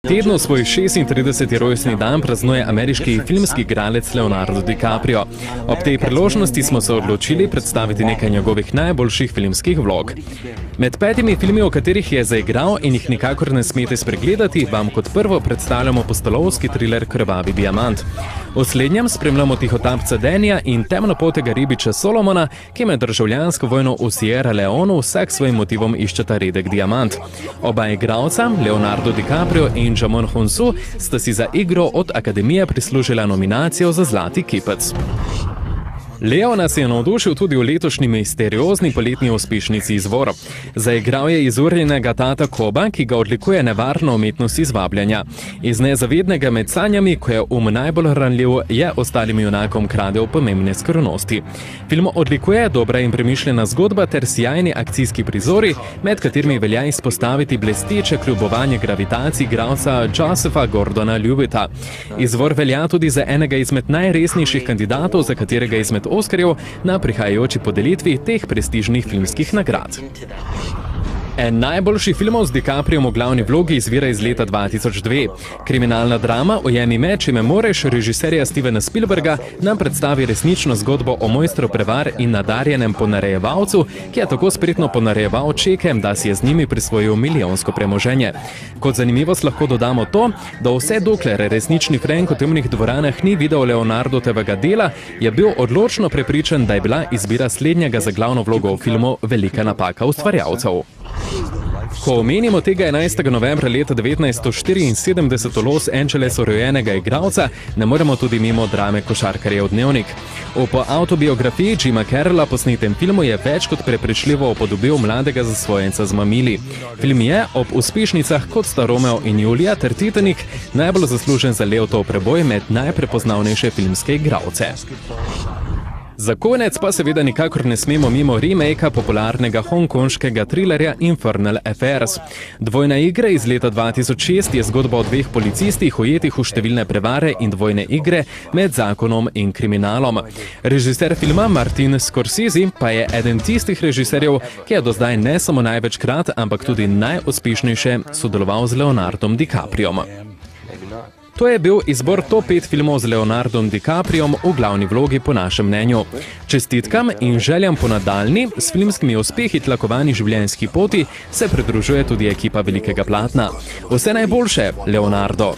Tedno svoj 36. rojstni dan praznuje ameriški filmski igralec Leonardo DiCaprio. Ob tej priložnosti smo se odločili predstaviti nekaj njegovih najboljših filmskih vlog. Med 5 filmi, o katerih je zaigral in jih nikakor ne smete spregledati, vam kot prvo predstavljamo pustolovski triler Krvavi diamant. V slednjem spremljamo tihotapca Dannyja in temnopotega ribiča Solomona, ki med državljansko vojno v Sierra Leonu vsak svojim motivom iščeta redek diamant. Oba igralca, Leonardo DiCaprio in Djimon Hounsou, sta si za igro od Akademije prislužila nominacijo za Zlati kipec. Leo nas je navdušil tudi v letošnji misteriozni poletni uspešnici Izvor. Zaigral je izurjenega tata Koba, ki ga odlikuje nevarna umetnost izvabljanja. Iz nezavednega med sanjami, ko je najbolj ranljiv, je ostalim junakom kradel pomembne skrivnosti. Film odlikuje dobra in premišljena zgodba ter sijajni akcijski prizori, med katerimi velja izpostaviti blesteče kljubovanje gravitaciji igralca Josepha Gordona-Levitta. Izvor velja tudi za enega izmed najresnejših kandidatov, za katerega izmed Oskarjev na prihajajoči podelitvi teh prestižnih filmskih nagrad. En najboljših filmov z DiCapriom v glavni vlogi izvira iz leta 2002. Kriminalna drama Ujemi me, če me moreš, režiserja Stevena Spielberga, nam predstavi resnično zgodbo o mojstru prevar in nadarjenem ponarejevalcu, ki je tako spretno ponarejeval čeke, da si je z njimi prisvojil milijonsko premoženje. Kot zanimivost lahko dodamo to, da vse dokler resnični Frank v temnih dvoranah ni videl Leonardovega dela, je bil odločno prepričan, da je bila izbira slednjega za glavno vlogo v filmu velika napaka ustvarjalcev. Ko omenimo tega 11. novembra leta 1974 v Los Angelesu rojenega igralca, ne moremo tudi mimo drame Košarkarjev dnevnik. Po avtobiografiji Jima Carrolla posnetem filmu je več kot prepričljivo upodobil mladega zasvojenca z mamili. Film je ob uspešnicah kot sta Romeo in Julija ter Titanic najbolj zaslužen za Leotov preboj med najprepoznavnejše filmske igralce. Za konec pa seveda nikakor ne smemo mimo remakea popularnega hongkonškega trilerja Infernal Affairs. Dvojna igra iz leta 2006 je zgodba o dveh policistih ujetih v številne prevare in dvojne igre med zakonom in kriminalom. Režiser filma Martin Scorsese pa je eden tistih režiserjev, ki je do zdaj ne samo največkrat, ampak tudi najuspešnejše sodeloval z Leonardom DiCapriom. To je bil izbor top 5 filmov z Leonardom DiCapriom v glavni vlogi po našem mnenju. Čestitkam in željam po nadaljnji, s filmskimi uspehi tlakovani življenjski poti se pridružuje tudi ekipa Velikega platna. Vse najboljše, Leonardo!